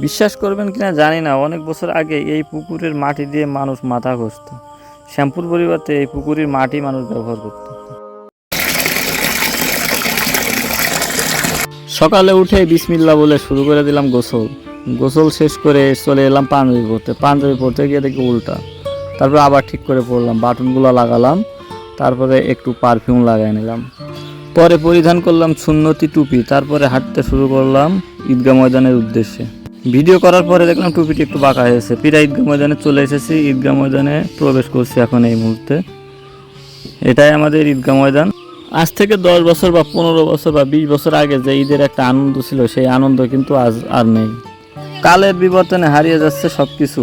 বিশ্বাস করবেন কিনা জানি না, অনেক বছর আগে এই পুকুরের মাটি দিয়ে মানুষ মাথা ঘষত। শ্যাম্পুর পরিবর্তে এই পুকুরের মাটি মানুষ ব্যবহার করত। সকালে উঠে বিসমিল্লাহ বলে শুরু করে দিলাম গোসল। গোসল শেষ করে চলে এলাম পাঞ্জাবি পরতে। পাঞ্জাবি পরতে গিয়ে দেখি উল্টা। তারপরে আবার ঠিক করে পরলাম, বাটনগুলো লাগালাম, তারপরে একটু পারফিউম লাগাই নিলাম। পরে পরিধান করলাম সুন্নতি টুপি। তারপরে হাঁটতে শুরু করলাম ঈদগাহ ময়দানের উদ্দেশ্যে। ভিডিও করার পরে দেখলাম টুপিটি একটু বাঁকা হয়েছে। প্রায় ঈদগাহ ময়দানে চলে এসেছি। ঈদগাহ ময়দানে প্রবেশ করছি এখন এই মুহূর্তে। এটাই আমাদের ঈদগাহ ময়দান। আজ থেকে 10 বছর বা 15 বছর বা 20 বছর আগে যে ঈদের একটা আনন্দ ছিল, সেই আনন্দ কিন্তু আজ আর নেই। কালের বিবর্তনে হারিয়ে যাচ্ছে সবকিছু।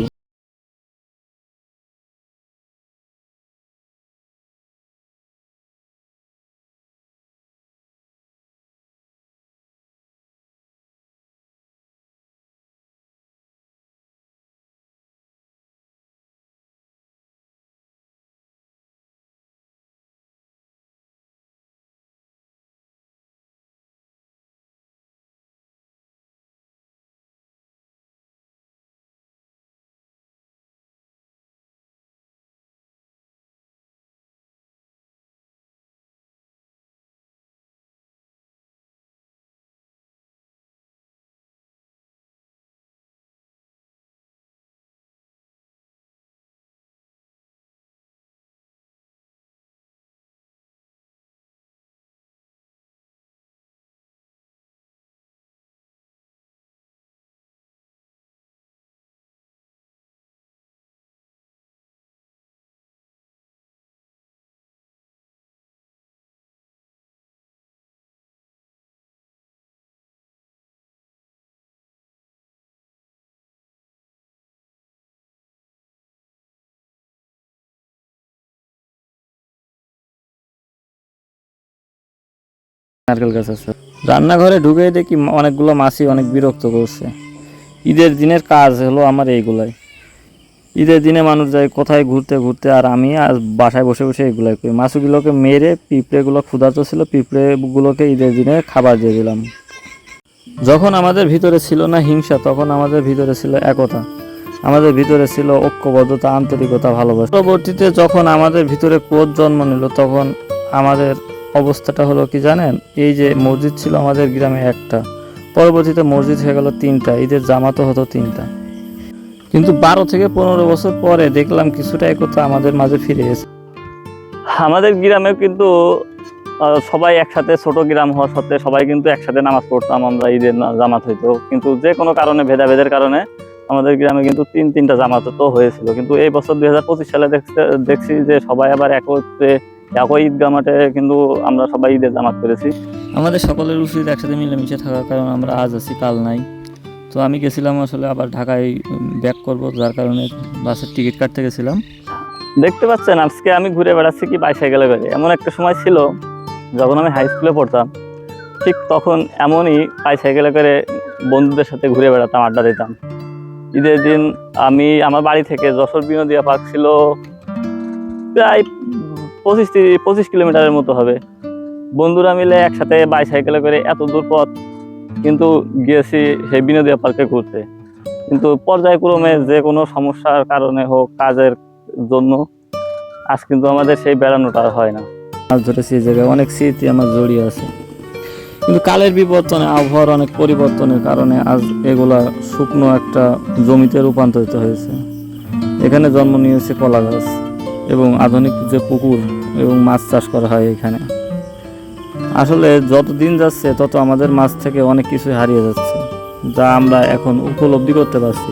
নারকেল গাছ আছে। রান্নাঘরে ঢুকে দেখি অনেকগুলো মাছই অনেক বিরক্ত করছে। ঈদের দিনের কাজ হলো আমার এইগুলাই। ঈদের দিনে মানুষ যায় কোথায় ঘুরতে ঘুরতে, আর আমি আজ বাসায় বসে বসে এগুলাই করি। মাছগুলোকে মেরে পিঁপড়েগুলো ক্ষুধার্ত ছিল, পিঁপড়েগুলোকে ঈদের দিনে খাবার দিয়ে দিলাম। যখন আমাদের ভিতরে ছিল না হিংসা, তখন আমাদের ভিতরে ছিল একতা, আমাদের ভিতরে ছিল ঐক্যবদ্ধতা, আন্তরিকতা, ভালোবাসা। পরবর্তীতে যখন আমাদের ভিতরে ক্রোধ জন্ম নিল, তখন আমাদের অবস্থাটা হলো কি জানেন? এই যে মসজিদ ছিল আমাদের গ্রামে একটা, পরবর্তীতে মসজিদ হয়ে গেল 3টা, ঈদের জামাতও হতো 3টা। কিন্তু 12 থেকে 15 বছর পরে দেখলাম কিছুটা একতা আমাদের মাঝে ফিরে এসেছে। আমাদের গ্রামে কিন্তু সবাই একসাথে, ছোট গ্রাম হওয়া সত্ত্বে সবাই কিন্তু একসাথে নামাজ পড়তাম আমরা। ঈদের জামাত হইতো, কিন্তু যে কোনো কারণে, ভেদাভেদের কারণে আমাদের গ্রামে কিন্তু 3টা জামাত তো হয়েছিল। কিন্তু এই বছর 2025 সালে দেখছি যে সবাই আবার একই ঈদগাহ মাঠে কিন্তু আমরা সবাই ঈদের জামাত করেছি। আমাদের সকলের উচিত একসাথে মিলেমিশে থাকার, কারণ আমরা আজ আছি কাল নাই। তো আমি গেছিলাম আসলে আবার ঢাকায় ব্যাক করব, যার কারণে বাসের টিকিট কাটতে গেছিলাম। দেখতে পাচ্ছেন আজকে আমি ঘুরে বেড়াচ্ছি কি বাইসাইকেলে করে। এমন একটা সময় ছিল যখন আমি হাই স্কুলে পড়তাম, ঠিক তখন এমনই বাইসাইকেলে করে বন্ধুদের সাথে ঘুরে বেড়াতাম, আড্ডা দিতাম। ঈদের দিন আমি আমার বাড়ি থেকে যশোর বিনোদিয়া পার্ক ছিল প্রায় 25 কিলোমিটারের মতো হবে। বন্ধুরা মিলে একসাথে বাইসাইকেলে করে এত দূর পথ কিন্তু গিয়েছি সেই বিনোদিয়া পার্কে ঘুরতে। কিন্তু পর্যায়ক্রমে যে কোনো সমস্যার কারণে হোক, কাজের জন্য আজ কিন্তু আমাদের সেই বেড়ানোটা হয় না। মাছ ধরেছি এই জায়গায়, অনেক স্মৃতি আমার জড়িয়ে আছে। কিন্তু কালের বিবর্তনে, আবহাওয়ার অনেক পরিবর্তনের কারণে আজ এগুলা শুকনো একটা জমিতে রূপান্তরিত হয়েছে। এখানে জন্ম নিয়েছে কলা গাছ এবং আধুনিক যে পুকুর এবং মাছ চাষ করা হয় এখানে। আসলে যত দিন যাচ্ছে তত আমাদের মাছ থেকে অনেক কিছু হারিয়ে যাচ্ছে, যা আমরা এখন উপলব্ধি করতে পারছি,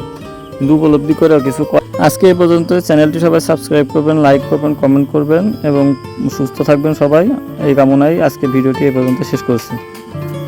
কিন্তু উপলব্ধি করেও কিছু। আজকে এই পর্যন্ত। চ্যানেলটি সবাই সাবস্ক্রাইব করবেন, লাইক করবেন, কমেন্ট করবেন এবং সুস্থ থাকবেন সবাই, এই কামনায় আজকে ভিডিওটি এই পর্যন্ত শেষ করছি।